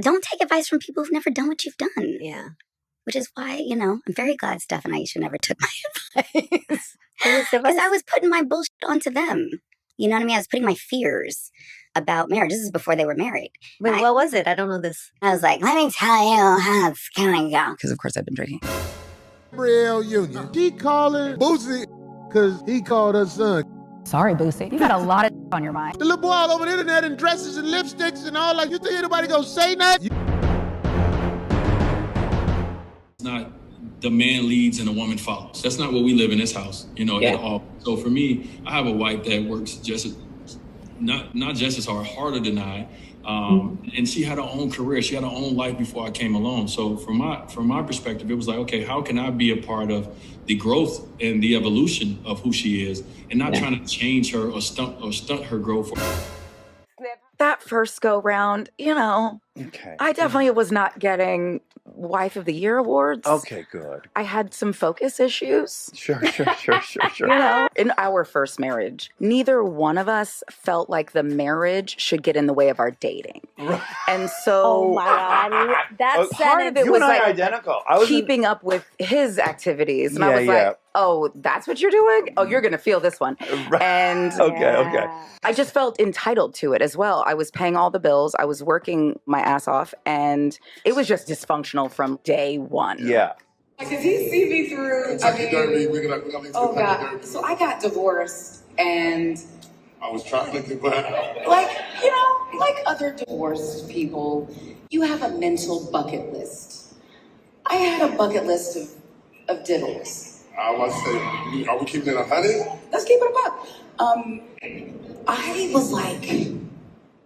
don't take advice from people who've never done what you've done. Yeah. Which is why, I'm very glad Steph and Aisha never took my advice. Because I was putting my bullshit onto them. You know what I mean? I was putting my fears about marriage. This is before they were married. Wait, what was it? I don't know this. I was like, let me tell you how it's gonna go. Because, of course, I've been drinking. Gabrielle Union. She called her Boosie because he called her son. Sorry, Boosie. You got a lot of on your mind. The little boy all over the internet in dresses and lipsticks and all. Like, you think anybody gonna say nothing? It's not the man leads and the woman follows. That's not what we live in this house, at all. So for me, I have a wife that works not just as hard, harder than I. And she had her own career. She had her own life before I came along. So from my perspective, it was like, okay, how can I be a part of the growth and the evolution of who she is and not trying to change her or stunt her growth? That first go round, I definitely was not getting Wife of the Year awards. Okay, good. I had some focus issues. Sure. In our first marriage, neither one of us felt like the marriage should get in the way of our dating. Right. And so, oh my God, that's part of it you was and I like identical. keeping up with his activities, and I was like, "Oh, that's what you're doing? Oh, you're gonna feel this one." Right. And okay. I just felt entitled to it as well. I was paying all the bills. I was working my ass off, and it was just dysfunctional from day one. Yeah. Does he see me through? Oh God! So I got divorced, and I was trying to get by. like other divorced people, you have a mental bucket list. I had a bucket list of diddles. I was saying, are we keeping it 100? Let's keep it a buck. I was like,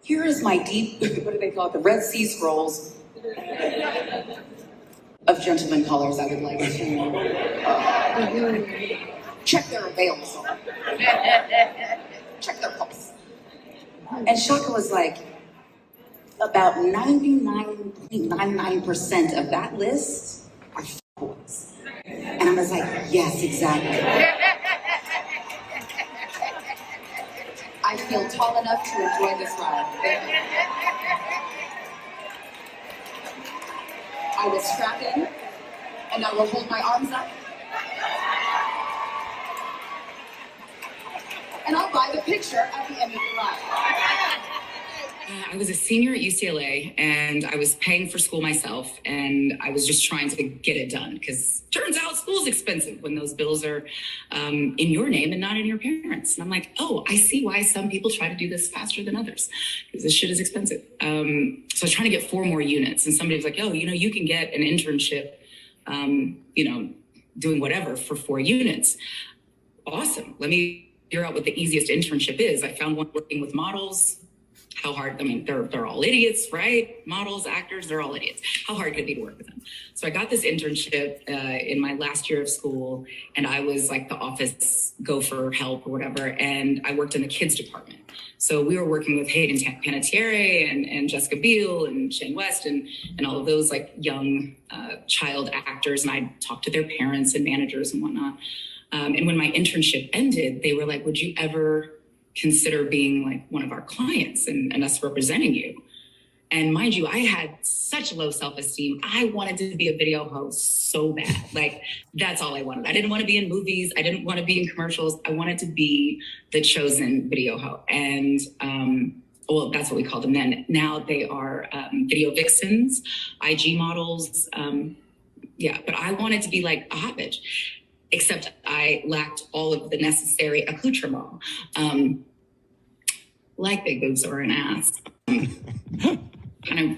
here is my deep, what do they call it? The Red Sea Scrolls of gentleman callers I would like to check their avails on. Check their pulse. And Shaka was like, about 99.99% of that list are boys. And I was like, yes, exactly. I feel tall enough to enjoy this ride. Thank you. I will strap in, and I will hold my arms up. And I'll buy the picture at the end of the ride. I was a senior at UCLA, and I was paying for school myself, and I was just trying to get it done, because turns out school's expensive when those bills are in your name and not in your parents'. And I'm like, oh, I see why some people try to do this faster than others, because this shit is expensive. So I was trying to get 4 more units, and somebody was like, oh, you can get an internship, doing whatever for 4 units. Awesome. Let me figure out what the easiest internship is. I found one working with models. How hard, they're all idiots, right? Models, actors, they're all idiots. How hard could it be to work with them? So I got this internship in my last year of school, and I was like the office gopher help or whatever, and I worked in the kids department. So we were working with Hayden Panettiere and Jessica Biel and Shane West and all of those like young child actors, and I talked to their parents and managers and whatnot. And when my internship ended, they were like, would you ever consider being like one of our clients and us representing you? And mind you, I had such low self-esteem. I wanted to be a video host so bad. Like, that's all I wanted. I didn't want to be in movies. I didn't want to be in commercials. I wanted to be the chosen video host. And well, that's what we call them then. Now they are video vixens, IG models. But I wanted to be like a hot bitch, except I lacked all of the necessary accoutrement, like big boobs or an ass. Kind of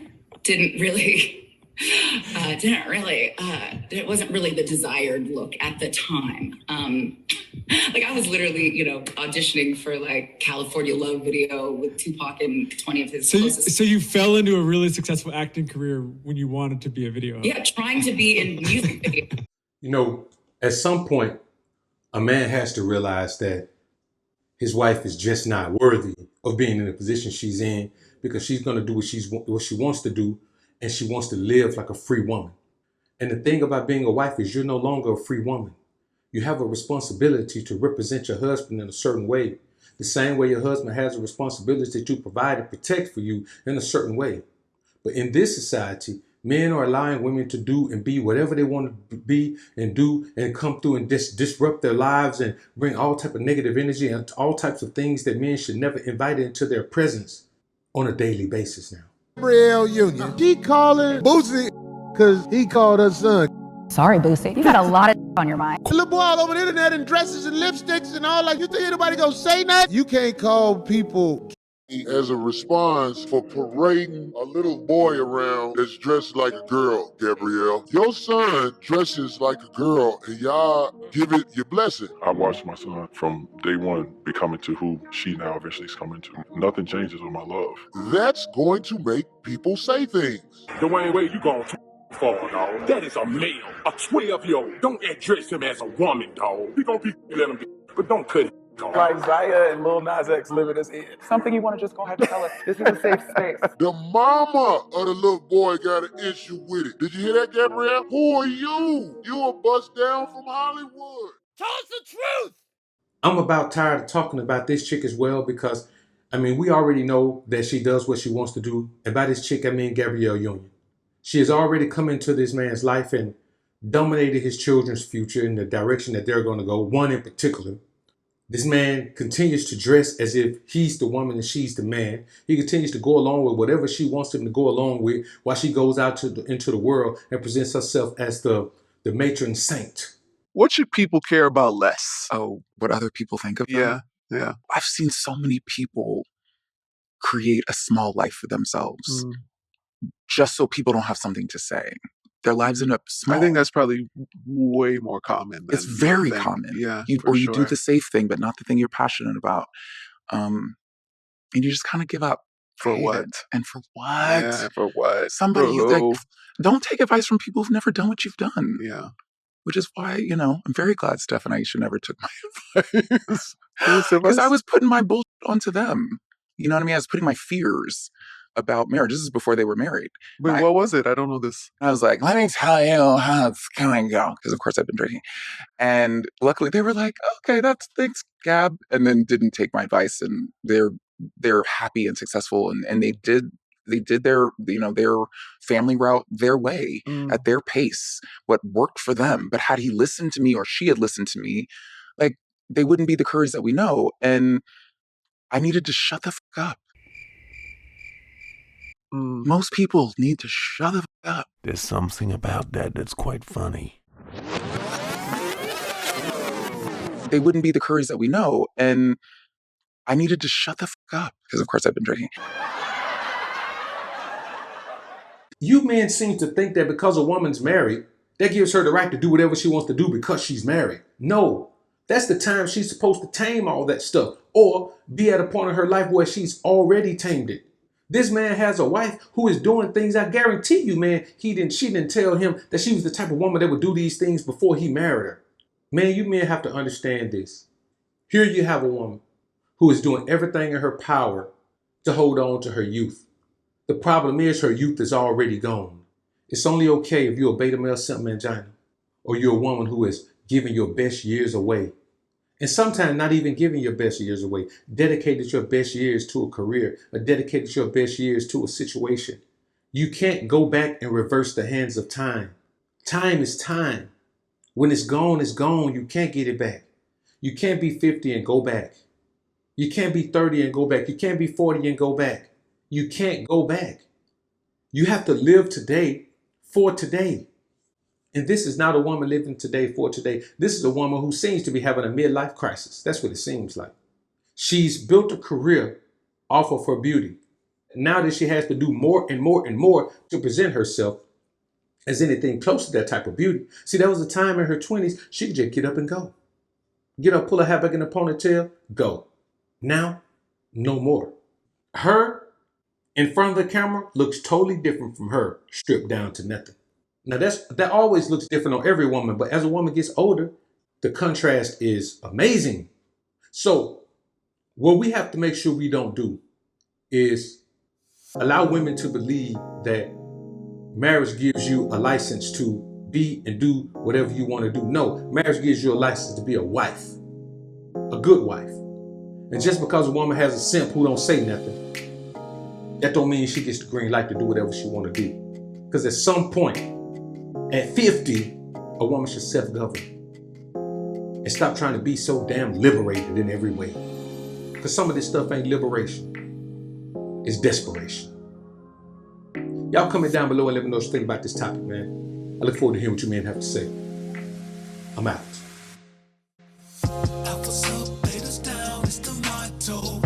it wasn't really the desired look at the time. Like I was literally, auditioning for like California Love video with Tupac and 20 of his closest. So you fell into a really successful acting career when you wanted to be a video host. Yeah, trying to be in music video. At some point, a man has to realize that his wife is just not worthy of being in the position she's in, because she's going to do what she wants to do, and she wants to live like a free woman. And the thing about being a wife is you're no longer a free woman. You have a responsibility to represent your husband in a certain way, the same way your husband has a responsibility to provide and protect for you in a certain way. But in this society, men are allowing women to do and be whatever they want to be and do and come through and disrupt their lives and bring all type of negative energy and all types of things that men should never invite into their presence on a daily basis now. Gabrielle Union, she calling Boosie because he called her son. Sorry, Boosie. You got a lot of on your mind. The little boy all over the internet in dresses and lipsticks and all like, you think anybody gonna say that? You can't call people as a response for parading a little boy around that's dressed like a girl, Gabrielle. Your son dresses like a girl and y'all give it your blessing. I watched my son from day one becoming to who she now eventually is coming to. Nothing changes with my love. That's going to make people say things. Dwayne Wade, you going too far, dog. That is a male, a 12-year-old. Don't address him as a woman, dog. We gonna be let him be, but don't cut him. Like Zaya and Lil Nas X live in his head. Something you want to just go ahead and tell us. This is a safe space. The mama of the little boy got an issue with it. Did you hear that, Gabrielle? Who are you? You a bust down from Hollywood. Tell us the truth. I'm about tired of talking about this chick as well because, I mean, we already know that she does what she wants to do. And by this chick, I mean Gabrielle Union. She has already come into this man's life and dominated his children's future in the direction that they're going to go, one in particular. This man continues to dress as if he's the woman and she's the man. He continues to go along with whatever she wants him to go along with while she goes out into the world and presents herself as the matron saint. What should people care about less? Oh, what other people think of them? Yeah. I've seen so many people create a small life for themselves just so people don't have something to say. Their lives end up small. I think that's probably way more common. It's very common. Yeah, you do the safe thing, but not the thing you're passionate about. And you just kind of give up. For what? And for what? Yeah, for what? Somebody, don't take advice from people who've never done what you've done. Yeah. Which is why, I'm very glad Steph and Aisha never took my advice. Because I was putting my bullshit onto them. You know what I mean? I was putting my fears about marriage. This is before they were married. Wait, what was it? I don't know this. I was like, let me tell you how it's going to go. Because, of course, I've been drinking. And luckily, they were like, okay, thanks, Gab. And then didn't take my advice. And they're happy and successful. And they did their, their family route their way at their pace, what worked for them. But had he listened to me or she had listened to me, like, they wouldn't be the courage that we know. And I needed to shut the fuck up. Most people need to shut the fuck up. There's something about that that's quite funny. They wouldn't be the courage that we know. And I needed to shut the fuck up. Because, of course, I've been drinking. You men seem to think that because a woman's married, that gives her the right to do whatever she wants to do because she's married. No, that's the time she's supposed to tame all that stuff or be at a point in her life where she's already tamed it. This man has a wife who is doing things. I guarantee you, man, she didn't tell him that she was the type of woman that would do these things before he married her. Man, you men have to understand this. Here you have a woman who is doing everything in her power to hold on to her youth. The problem is her youth is already gone. It's only okay if you're a beta male simple angina or you're a woman who is giving your best years away. And sometimes not even giving your best years away. Dedicated your best years to a career or dedicated your best years to a situation. You can't go back and reverse the hands of time. Time is time. When it's gone, it's gone. You can't get it back. You can't be 50 and go back. You can't be 30 and go back. You can't be 40 and go back. You can't go back. You have to live today for today. And this is not a woman living today for today. This is a woman who seems to be having a midlife crisis. That's what it seems like. She's built a career off of her beauty. Now that she has to do more and more and more to present herself as anything close to that type of beauty. See, there was a time in her 20s, she could just get up and go. Get up, pull her hair back in a ponytail, go. Now, no more. Her in front of the camera looks totally different from her stripped down to nothing. Now that always looks different on every woman, but as a woman gets older, the contrast is amazing. So what we have to make sure we don't do is allow women to believe that marriage gives you a license to be and do whatever you want to do. No, marriage gives you a license to be a wife, a good wife. And just because a woman has a simp who don't say nothing, that don't mean she gets the green light to do whatever she want to do. Because at some point, at 50, a woman should self-govern and stop trying to be so damn liberated in every way. Because some of this stuff ain't liberation. It's desperation. Y'all comment down below and let me know what you think about this topic, man. I look forward to hearing what you men have to say. I'm out. Alpha sub, lay us down, it's the motto.